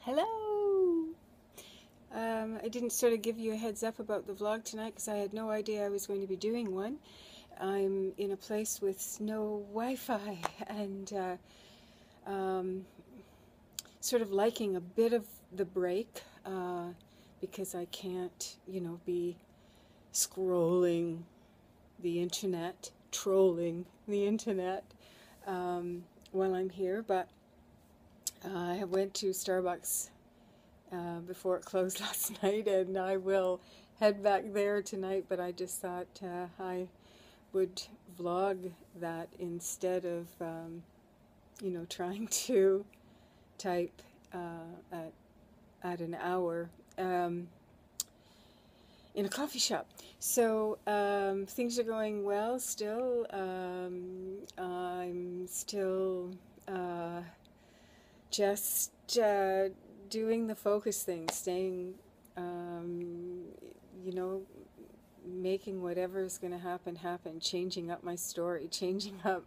Hello! I didn't sort of give you a heads up about the vlog tonight because I had no idea I was going to be doing one. I'm in a place with no Wi-Fi and sort of liking a bit of the break because I can't, be scrolling the internet, trolling the internet while I'm here. But I went to Starbucks before it closed last night, and I will head back there tonight, but I just thought I would vlog that instead of trying to type at an hour in a coffee shop. So things are going well still. I'm still just doing the focus thing, staying, making whatever is going to happen, changing up my story, changing up,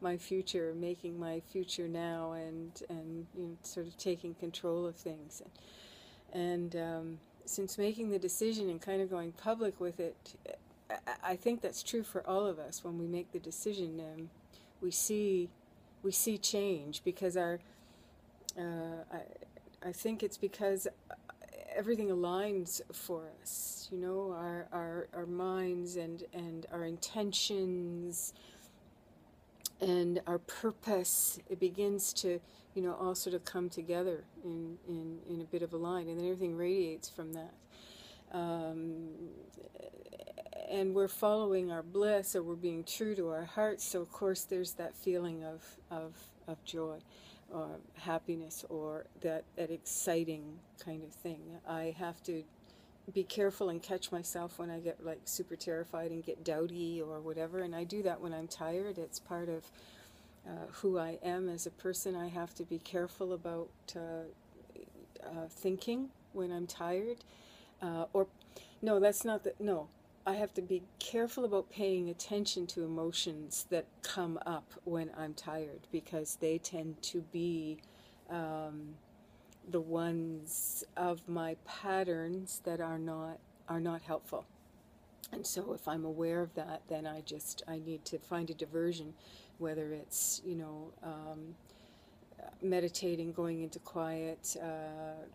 my future, making my future now, and sort of taking control of things. And since making the decision and kind of going public with it, I think that's true for all of us. When we make the decision, we see change, because I think it's because everything aligns for us, our minds and our intentions and our purpose. It begins to, all sort of come together in a bit of a line, and then everything radiates from that. And we're following our bliss, or we're being true to our hearts, so of course there's that feeling of joy or happiness, or that exciting kind of thing. I have to be careful and catch myself when I get like super terrified and get doubty or whatever, and I do that when I'm tired. It's part of who I am as a person. I have to be careful about thinking when I'm tired, or no, that's not the, no, I have to be careful about paying attention to emotions that come up when I'm tired, because they tend to be the ones of my patterns that are not helpful. And so if I'm aware of that, then I need to find a diversion, whether it's meditating, going into quiet,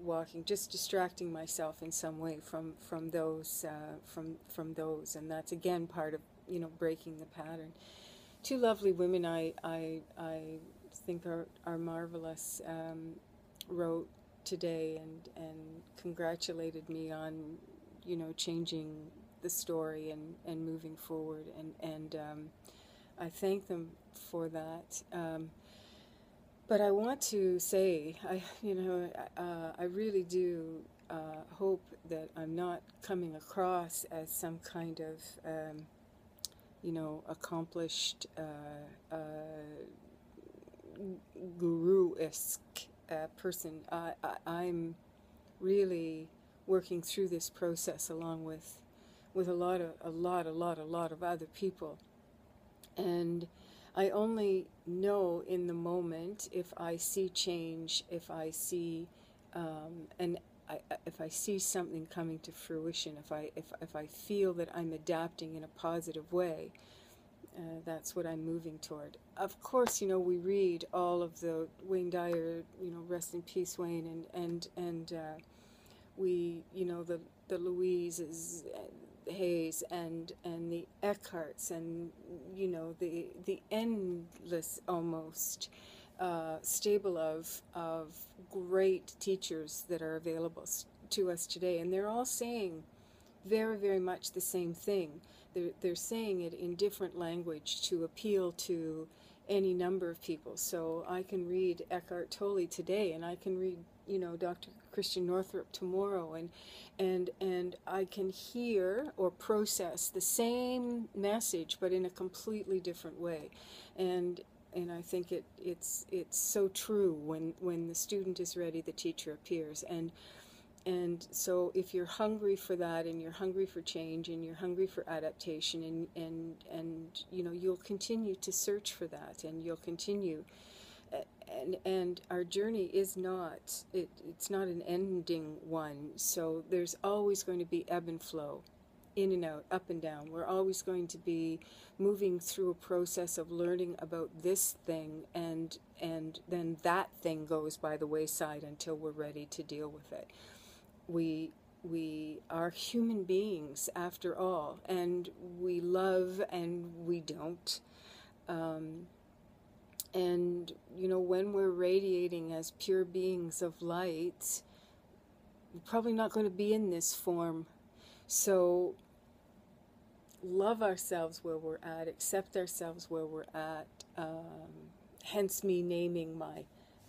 walking, just distracting myself in some way from those, and that's again part of breaking the pattern. Two lovely women I think are marvelous wrote today and congratulated me on changing the story and moving forward, and I thank them for that. But I want to say, I really do hope that I'm not coming across as some kind of, accomplished guru-esque person. I'm really working through this process along with a lot of other people, and I only know in the moment if I see change, if I see if I see something coming to fruition, if I feel that I'm adapting in a positive way. That's what I'm moving toward. Of course, we read all of the Wayne Dyer, rest in peace, Wayne, and we, the Louises, Hayes, and the Eckharts, and the endless almost stable of great teachers that are available to us today, and they're all saying very, very much the same thing. They're saying it in different language to appeal to any number of people. So I can read Eckhart Tolle today, and I can read Dr. Christian Northrup tomorrow, and I can hear or process the same message but in a completely different way. And I think it's so true. When the student is ready, the teacher appears. And so if you're hungry for that, and you're hungry for change, and you're hungry for adaptation, and you'll continue to search for that, and you'll continue and our journey is not, it's not an ending one. So there's always going to be ebb and flow, in and out, up and down. We're always going to be moving through a process of learning about this thing, and then that thing goes by the wayside until we're ready to deal with it. We are human beings after all, and we love and we don't. And, you know, when we're radiating as pure beings of light, we're probably not going to be in this form. So love ourselves where we're at, accept ourselves where we're at. Hence me naming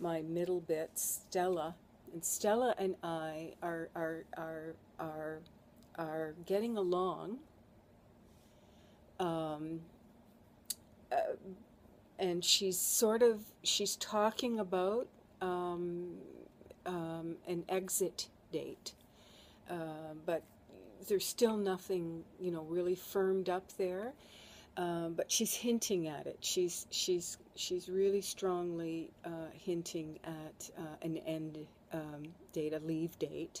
my middle bit Stella. And Stella and I are getting along. And she's talking about an exit date, but there's still nothing, you know, really firmed up there. But she's hinting at it. She's really strongly hinting at an end date, a leave date,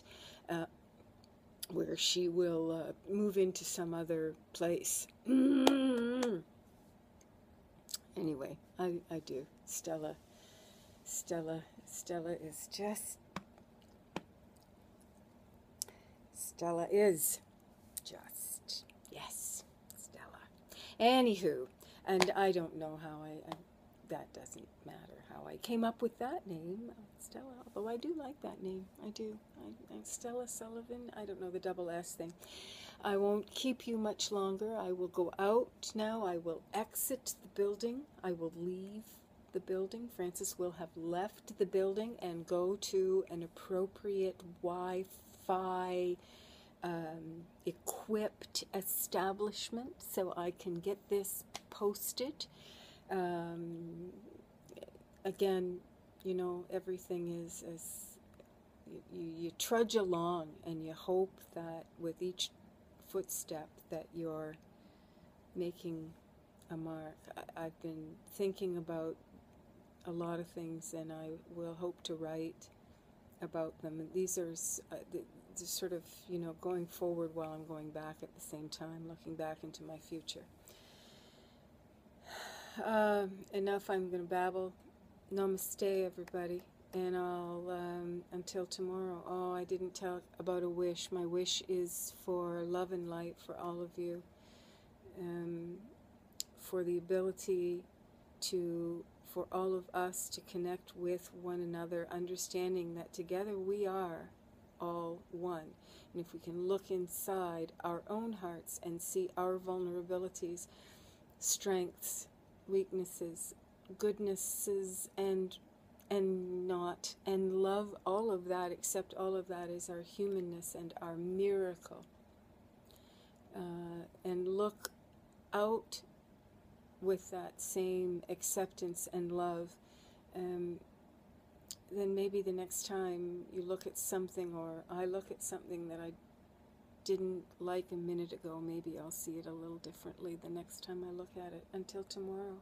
where she will move into some other place. Anyway, I do. Stella is just, yes, Stella. Anywho, and I don't know how that doesn't matter how I came up with that name, Stella, although I do like that name. I do. Stella Sullivan, I don't know the double S thing. I won't keep you much longer. I will go out now. I will exit the building. I will leave the building. Francis will have left the building and go to an appropriate Wi-Fi equipped establishment so I can get this posted. Again, you know, everything is as you trudge along, and you hope that with each footstep that you're making a mark. I've been thinking about a lot of things, and I will hope to write about them. And these are sort of, you know, going forward while I'm going back at the same time, looking back into my future. Enough, I'm going to babble. Namaste, everybody. And I'll, until tomorrow. Oh, I didn't talk about a wish. My wish is for love and light for all of you. For the ability for all of us to connect with one another, understanding that together we are all one. And if we can look inside our own hearts and see our vulnerabilities, strengths, weaknesses, goodnesses, and not, and love all of that, accept all of that as our humanness and our miracle, and look out with that same acceptance and love, then maybe the next time you look at something, or I look at something that I didn't like a minute ago, maybe I'll see it a little differently the next time I look at it. Until tomorrow.